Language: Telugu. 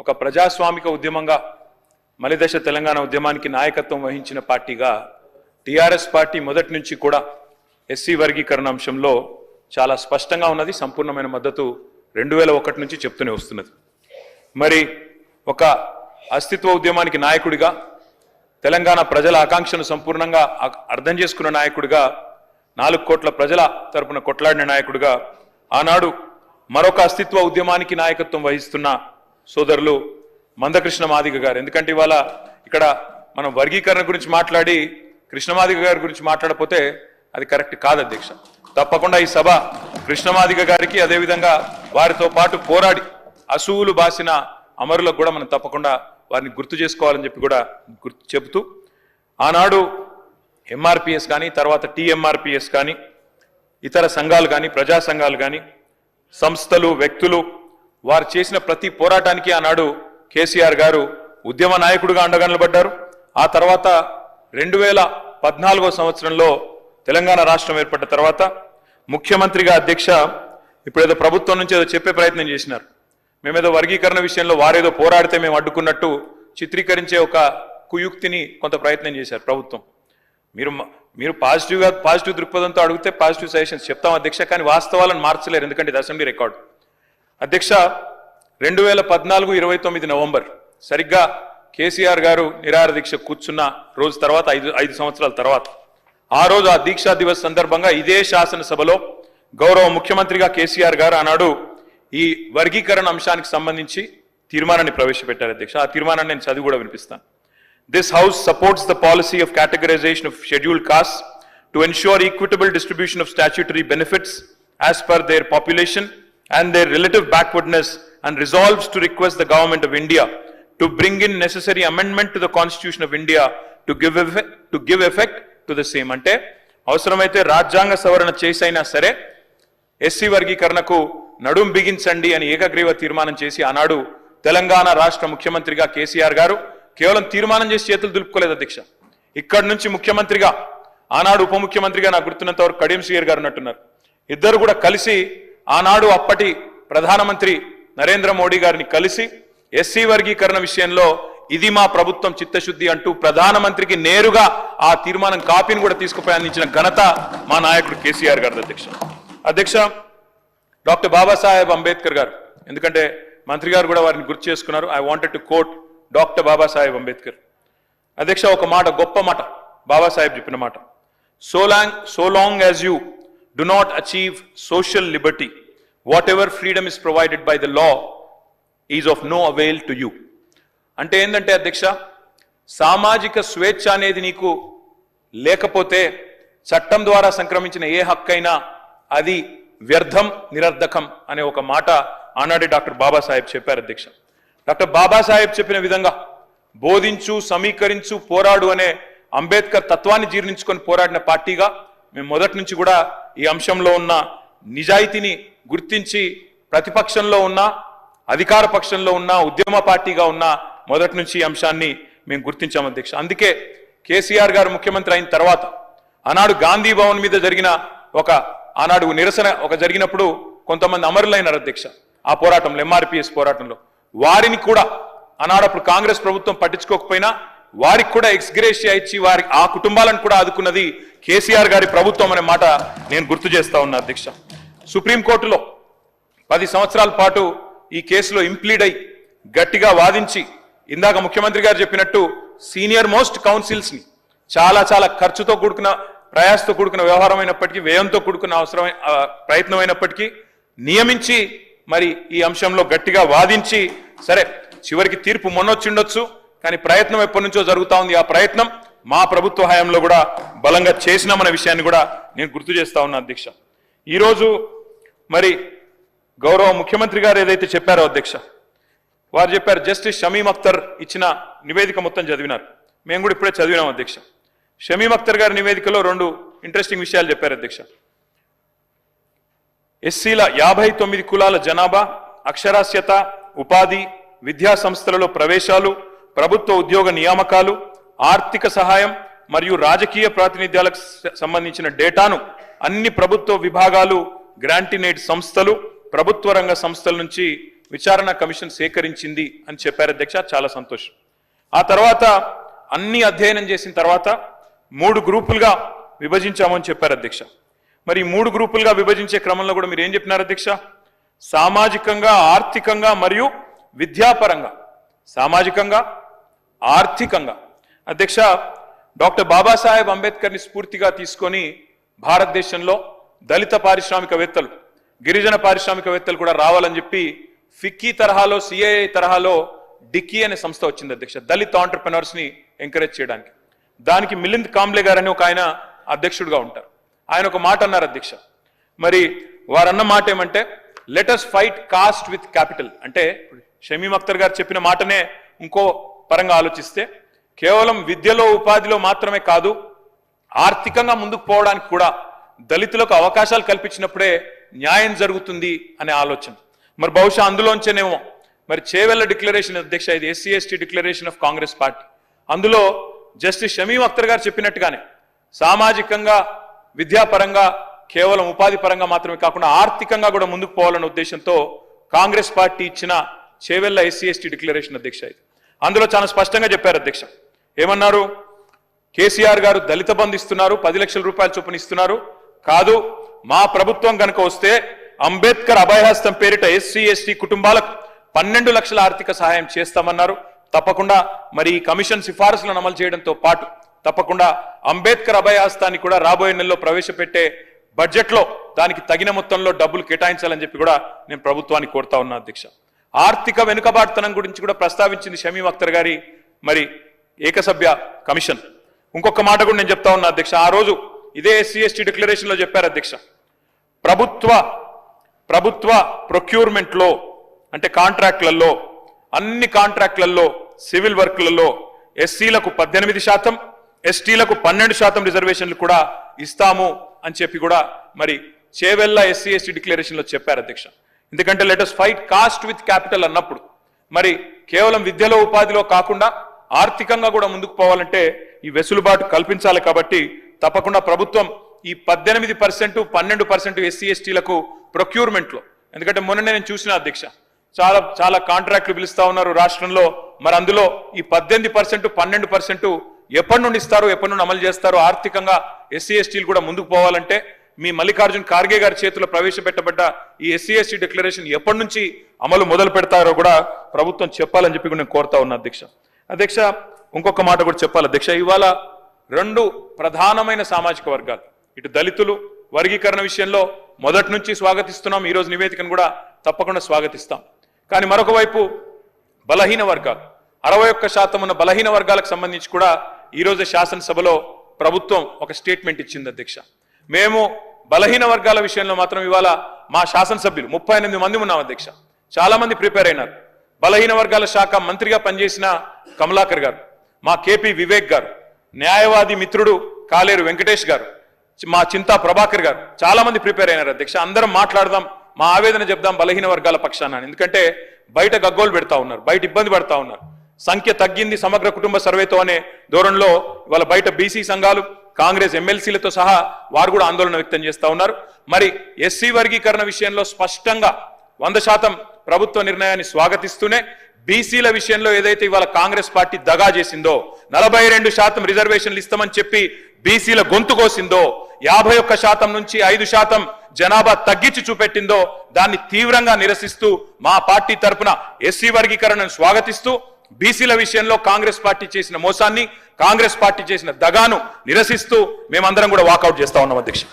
ఒక ప్రజాస్వామిక ఉద్యమంగా మలిదశ తెలంగాణ ఉద్యమానికి నాయకత్వం వహించిన పార్టీగా టీఆర్ఎస్ పార్టీ మొదటి నుంచి కూడా ఎస్సీ వర్గీకరణ అంశంలో చాలా స్పష్టంగా ఉన్నది. సంపూర్ణమైన మద్దతు 2001 నుంచి చెప్తూనే వస్తున్నది. మరి ఒక అస్తిత్వ ఉద్యమానికి నాయకుడిగా, తెలంగాణ ప్రజల ఆకాంక్షను సంపూర్ణంగా అర్థం చేసుకున్న నాయకుడిగా, 4 కోట్ల ప్రజల తరపున కొట్లాడిన నాయకుడిగా, ఆనాడు మరొక అస్తిత్వ ఉద్యమానికి నాయకత్వం వహిస్తున్న సోదరులు మందకృష్ణ మాదిగ గారు. ఎందుకంటే ఇవాళ ఇక్కడ మనం వర్గీకరణ గురించి మాట్లాడి కృష్ణమాదిగ గారి గురించి మాట్లాడకపోతే అది కరెక్ట్ కాదు అధ్యక్ష. తప్పకుండా ఈ సభ కృష్ణమాదిగ గారికి, అదేవిధంగా వారితో పాటు పోరాడి అసూలు బాసిన అమరులకు కూడా మనం తప్పకుండా వారిని గుర్తు చేసుకోవాలని చెప్పి కూడా చెబుతూ, ఆనాడు ఎంఆర్పిఎస్ కానీ, తర్వాత టీఎంఆర్పిఎస్ కానీ, ఇతర సంఘాలు కానీ, ప్రజా సంఘాలు కానీ, సంస్థలు, వ్యక్తులు వారు చేసిన ప్రతి పోరాటానికి ఆనాడు కేసీఆర్ గారు ఉద్యమ నాయకుడిగా అండగా నిలబడ్డారు. ఆ తర్వాత 2014వ సంవత్సరంలో తెలంగాణ రాష్ట్రం ఏర్పడ్డ తర్వాత ముఖ్యమంత్రిగా అధ్యక్ష ఇప్పుడేదో ప్రభుత్వం నుంచి ఏదో చెప్పే ప్రయత్నం చేసినారు. మేమేదో వర్గీకరణ విషయంలో వారేదో పోరాడితే మేము అడ్డుకున్నట్టు చిత్రీకరించే ఒక కుయుక్తిని కొంత ప్రయత్నం చేశారు ప్రభుత్వం. మీరు పాజిటివ్ దృక్పథంతో అడిగితే పాజిటివ్ సజెషన్స్ చెప్తాం అధ్యక్ష, కానీ వాస్తవాలను మార్చలేరు, ఎందుకంటే ఇది అసెంబ్లీ రికార్డు. అధ్యక్ష 2014 29 నవంబర్ సరిగ్గా కేసీఆర్ గారు నిరాహార దీక్ష కూర్చున్న రోజు తర్వాత 5 సంవత్సరాల తర్వాత, ఆ రోజు ఆ దీక్షా దివస్ సందర్భంగా ఇదే శాసనసభలో గౌరవ ముఖ్యమంత్రిగా కేసీఆర్ గారు ఆనాడు ఈ వర్గీకరణ అంశానికి సంబంధించి తీర్మానాన్ని ప్రవేశపెట్టారు అధ్యక్ష. ఆ తీర్మానాన్ని నేను చదివి కూడా వినిపిస్తాను. This House supports the policy of categorization of scheduled castes to ensure equitable distribution of statutory benefits as per their population and their relative backwardness, and resolves to request the Government of India to bring in necessary amendment to the Constitution of India to give effect to the same. అంటే అవసరమైతే రాజ్యాంగ సవరణ చేసైనా సరే ఎస్సీ వర్గీకరణకు నడుం బిగించండి అని ఏకగ్రీవ తీర్మానం చేసి ఆనాడు తెలంగాణ రాష్ట్ర ముఖ్యమంత్రిగా కేసీఆర్ గారు కేవలం తీర్మానం చేసి చేతులు దులుపుకోలేదు అధ్యక్ష. ఇక్కడి నుంచి ముఖ్యమంత్రిగా, ఆనాడు ఉప ముఖ్యమంత్రిగా నాకు గుర్తున్నంత వరకు కడియం శ్రీయర్ గారు ఉన్నట్టున్నారు. ఇద్దరు కూడా కలిసి ఆనాడు అప్పటి ప్రధానమంత్రి నరేంద్ర మోడీ గారిని కలిసి ఎస్సీ వర్గీకరణ విషయంలో ఇది మా ప్రభుత్వం చిత్తశుద్ధి అంటూ ప్రధానమంత్రికి నేరుగా ఆ తీర్మానం కాపీని కూడా తీసుకుపోయి అందించిన ఘనత మా నాయకుడు కేసీఆర్ గారు అధ్యక్ష. డాక్టర్ బాబాసాహెబ్ అంబేద్కర్ గారు, ఎందుకంటే మంత్రి గారు కూడా వారిని గుర్తు చేసుకున్నారు. I wanted to quote doctor Babasaheb Ambedkar. అధ్యక్ష ఒక మాట, గొప్ప మాట బాబాసాహెబ్ చెప్పిన మాట, so long as you do not achieve social liberty, whatever freedom is provided by the law is of no avail to you. అంటే ఏంటంటే అధ్యక్ష, సామాజిక స్వేచ్ఛ అనేది నీకు లేకపోతే చట్టం ద్వారా సంక్రమించిన ఏ హక్కైనా అది వ్యర్థం, నిరర్ధకం అనే ఒక మాట ఆనాడే డాక్టర్ బాబాసాహెబ్ చెప్పారు అధ్యక్ష. డాక్టర్ బాబాసాహెబ్ చెప్పిన విధంగా బోధించు, సమీకరించు, పోరాడు అనే అంబేద్కర్ తత్వాన్ని జీర్ణించుకొని పోరాడిన పార్టీగా మేము మొదటి నుంచి కూడా ఈ అంశంలో ఉన్న నిజాయితీని గుర్తించి ప్రతిపక్షంలో ఉన్న, అధికార పక్షంలో ఉన్న, ఉద్యమ పార్టీగా ఉన్న మొదటి నుంచి ఈ అంశాన్ని మేము గుర్తించాం అధ్యక్ష. అందుకే కేసీఆర్ గారు ముఖ్యమంత్రి అయిన తర్వాత ఆనాడు గాంధీ భవన్ మీద జరిగిన ఆనాడు నిరసన జరిగినప్పుడు కొంతమంది అమరులైనారు అధ్యక్ష. ఆ పోరాటంలో, ఎంఆర్పిఎస్ పోరాటంలో వారిని కూడా ఆనాడు అప్పుడు కాంగ్రెస్ ప్రభుత్వం పట్టించుకోకపోయినా వారికి కూడా ఎక్స్గ్రేషియా ఇచ్చి ఆ కుటుంబాలను కూడా ఆదుకున్నది కేసీఆర్ గారి ప్రభుత్వం అనే మాట నేను గుర్తు చేస్తా ఉన్నా అధ్యక్ష. సుప్రీంకోర్టులో 10 సంవత్సరాల పాటు ఈ కేసులో ఇంప్లీడ్ అయి గట్టిగా వాదించి, ఇందాక ముఖ్యమంత్రి గారు చెప్పినట్టు సీనియర్ మోస్ట్ కౌన్సిల్స్ ని చాలా ఖర్చుతో కూడుకున్న, ప్రయాసతో కూడుకున్న వ్యవహారం అయినప్పటికీ, వ్యయంతో కూడుకున్న ప్రయత్నం అయినప్పటికీ నియమించి మరి ఈ అంశంలో గట్టిగా వాదించి, సరే చివరికి తీర్పు మొన్నొచ్చిండొచ్చు, కానీ ప్రయత్నం ఎప్పటి నుంచో జరుగుతా ఉంది. ఆ ప్రయత్నం మా ప్రభుత్వ హయాంలో కూడా బలంగా చేసినామనే విషయాన్ని కూడా నేను గుర్తు చేస్తా ఉన్నా అధ్యక్ష. ఈరోజు మరి గౌరవ ముఖ్యమంత్రి గారు ఏదైతే చెప్పారో అధ్యక్ష, వారు చెప్పారు, జస్టిస్ షమీం అఖ్తర్ ఇచ్చిన నివేదిక మొత్తం చదివినారు. మేము కూడా ఇప్పుడే చదివినాం అధ్యక్ష. షమీం అఖ్తర్ గారి నివేదికలో 2 ఇంట్రెస్టింగ్ విషయాలు చెప్పారు అధ్యక్ష. ఎస్సీల 59 కులాల జనాభా, అక్షరాస్యత, ఉపాధి, విద్యా సంస్థలలో ప్రవేశాలు, ప్రభుత్వ ఉద్యోగ నియామకాలు, ఆర్థిక సహాయం మరియు రాజకీయ ప్రాతినిధ్యాలకు సంబంధించిన డేటాను అన్ని ప్రభుత్వ విభాగాలు, గ్రాంటినేట్ సంస్థలు, ప్రభుత్వ రంగ సంస్థల నుంచి విచారణ కమిషన్ సేకరించింది అని చెప్పారు అధ్యక్ష. చాలా సంతోషం. ఆ తర్వాత అన్ని అధ్యయనం చేసిన తర్వాత 3 గ్రూపులుగా విభజించామని చెప్పారు అధ్యక్ష. మరి 3 గ్రూపులుగా విభజించే క్రమంలో కూడా మీరు ఏం చెప్పినారు అధ్యక్ష? సామాజికంగా, ఆర్థికంగా మరియు విద్యాపరంగా. సామాజికంగా, ఆర్థికంగా. అధ్యక్ష, డాక్టర్ బాబాసాహెబ్ అంబేద్కర్ని స్ఫూర్తిగా తీసుకొని భారతదేశంలో దళిత పారిశ్రామికవేత్తలు, గిరిజన పారిశ్రామికవేత్తలు కూడా రావాలని చెప్పి ఫిక్కీ తరహాలో, సిఐఐ తరహాలో డిక్కీ అనే సంస్థ వచ్చింది అధ్యక్ష, దళిత ఆంటర్ప్రెనర్స్ ని ఎంకరేజ్ చేయడానికి. దానికి మిలింద్ కాంబ్లే గారు అని ఒక ఆయన అధ్యక్షుడిగా ఉంటారు. ఆయన ఒక మాట అన్నారు అధ్యక్ష. మరి వారన్న మాట ఏమంటే, let us fight cost with capital. అంటే షమీమ్ అఖ్తర్ గారు చెప్పిన మాటనే ఇంకో పరంగా ఆలోచిస్తే, కేవలం విద్యలో, ఉపాధిలో మాత్రమే కాదు, ఆర్థికంగా ముందుకు పోవడానికి కూడా దళితులకు అవకాశాలు కల్పించినప్పుడే న్యాయం జరుగుతుంది అనే ఆలోచన. మరి బహుశా అందులోంచేనేమో మరి చేవెళ్ల డిక్లరేషన్ అధ్యక్ష, ఇది SC/ST declaration of Congress party. అందులో జస్టిస్ షమీమ్ అఖ్తర్ గారు చెప్పినట్టుగానే సామాజికంగా, విద్యాపరంగా, కేవలం ఉపాధి పరంగా మాత్రమే కాకుండా ఆర్థికంగా కూడా ముందుకు పోవాలనే ఉద్దేశంతో కాంగ్రెస్ పార్టీ ఇచ్చిన చేవెళ్ల SC/ST డిక్లరేషన్ అధ్యక్ష. ఇది అందులో చాలా స్పష్టంగా చెప్పారు అధ్యక్ష. ఏమన్నారు? కేసీఆర్ గారు దళిత బంధు ఇస్తున్నారు, 10 లక్షల రూపాయల చొప్పున ఇస్తున్నారు. కాదు, మా ప్రభుత్వం కనుక వస్తే అంబేద్కర్ అభయహస్తం పేరిట SC/ST కుటుంబాలకు 12 లక్షల ఆర్థిక సహాయం చేస్తామన్నారు. తప్పకుండా మరి ఈ కమిషన్ సిఫారసులను అమలు చేయడంతో పాటు తప్పకుండా అంబేద్కర్ అభయహస్తాన్ని కూడా రాబోయే నెలలో ప్రవేశపెట్టే బడ్జెట్లో దానికి తగిన మొత్తంలో డబ్బులు కేటాయించాలని చెప్పి కూడా నేను ప్రభుత్వాన్ని కోరుతా ఉన్నా అధ్యక్ష. ఆర్థిక వెనుకబాటుతనం గురించి కూడా ప్రస్తావించింది షమీమ్ అఖ్తర్ గారి మరి ఏకసభ్య కమిషన్. ఇంకొక మాట కూడా నేను చెప్తా ఉన్నా అధ్యక్ష. ఆ రోజు ఇదే SC/ST డిక్లరేషన్ లో చెప్పారు అధ్యక్ష, ప్రభుత్వ ప్రొక్యూర్మెంట్ లో, అంటే కాంట్రాక్ట్లలో, అన్ని కాంట్రాక్ట్లలో, సివిల్ వర్క్లలో ఎస్సీలకు 18%, ఎస్టీలకు 12% రిజర్వేషన్లు కూడా ఇస్తాము అని చెప్పి కూడా మరి చేవెళ్ల SC/ST డిక్లరేషన్ లో చెప్పారు అధ్యక్ష. ఎందుకంటే let us fight cost with capital అన్నప్పుడు మరి కేవలం విద్యలో, ఉపాధిలో కాకుండా ఆర్థికంగా కూడా ముందుకు పోవాలంటే ఈ వెసులుబాటు కల్పించాలి. కాబట్టి తప్పకుండా ప్రభుత్వం ఈ 18%, 12% SC/STలకు ప్రొక్యూర్మెంట్ లో, ఎందుకంటే మొన్ననే నేను చూసిన అధ్యక్ష, చాలా కాంట్రాక్టులు పిలుస్తా ఉన్నారు రాష్ట్రంలో. మరి అందులో ఈ 18%, 12% ఎప్పటి నుండి ఇస్తారు, ఎప్పటి నుండి అమలు చేస్తారు? ఆర్థికంగా SC/STలు కూడా ముందుకు పోవాలంటే మీ మల్లికార్జున్ ఖార్గే గారి చేతిలో ప్రవేశపెట్టబడ్డ ఈ SC/ST డిక్లరేషన్ ఎప్పటి నుంచి అమలు మొదలు పెడతారో కూడా ప్రభుత్వం చెప్పాలని చెప్పి నేను కోరుతా ఉన్నా అధ్యక్ష. అధ్యక్ష, ఇంకొక మాట కూడా చెప్పాలి అధ్యక్ష. ఇవాళ 2 ప్రధానమైన సామాజిక వర్గాలు, ఇటు దళితులు వర్గీకరణ విషయంలో మొదటి నుంచి స్వాగతిస్తున్నాం, ఈరోజు నివేదికను కూడా తప్పకుండా స్వాగతిస్తాం. కానీ మరొక వైపు బలహీన వర్గాలు, 61% ఉన్న బలహీన వర్గాలకు సంబంధించి కూడా ఈరోజు శాసనసభలో ప్రభుత్వం ఒక స్టేట్మెంట్ ఇచ్చింది అధ్యక్ష. మేము బలహీన వర్గాల విషయంలో మాత్రం ఇవాళ మా శాసనసభ్యులు 38 మంది ఉన్నాం అధ్యక్ష. చాలా మంది ప్రిపేర్ అయినారు. బలహీన వర్గాల శాఖ మంత్రిగా పనిచేసిన కమలాకర్ గారు, మా KP వివేక్ గారు, న్యాయవాది మిత్రుడు కాలేరు వెంకటేష్ గారు, మా చింతా ప్రభాకర్ గారు, చాలా మంది ప్రిపేర్ అయినారు అధ్యక్ష. అందరం మాట్లాడదాం, మా ఆవేదన చెప్దాం బలహీన వర్గాల పక్షాన. ఎందుకంటే బయట గగ్గోలు పెడతా ఉన్నారు, బయట ఇబ్బంది పడతా ఉన్నారు. సంఖ్య తగ్గింది సమగ్ర కుటుంబ సర్వేతో అనే ధోరణిలో ఇవాళ బయట BC సంఘాలు, కాంగ్రెస్ MLCలతో సహా వారు కూడా ఆందోళన వ్యక్తం చేస్తా ఉన్నారు. మరి SC వర్గీకరణ విషయంలో స్పష్టంగా 100% ప్రభుత్వ నిర్ణయాన్ని స్వాగతిస్తూనే BCల విషయంలో ఏదైతే ఇవాళ కాంగ్రెస్ పార్టీ దగా చేసిందో, 42% రిజర్వేషన్లు ఇస్తామని చెప్పి BCల గొంతు కోసిందో, 51% నుంచి 5% జనాభా తగ్గించి చూపెట్టిందో, దాన్ని తీవ్రంగా నిరసిస్తూ మా పార్టీ తరపున SC వర్గీకరణను స్వాగతిస్తూ BCల విషయంలో కాంగ్రెస్ పార్టీ చేసిన మోసాన్ని, కాంగ్రెస్ పార్టీ చేసిన దగాను నిరసిస్తూ మేమందరం కూడా వాకౌట్ చేస్తా ఉన్నాం అధ్యక్ష.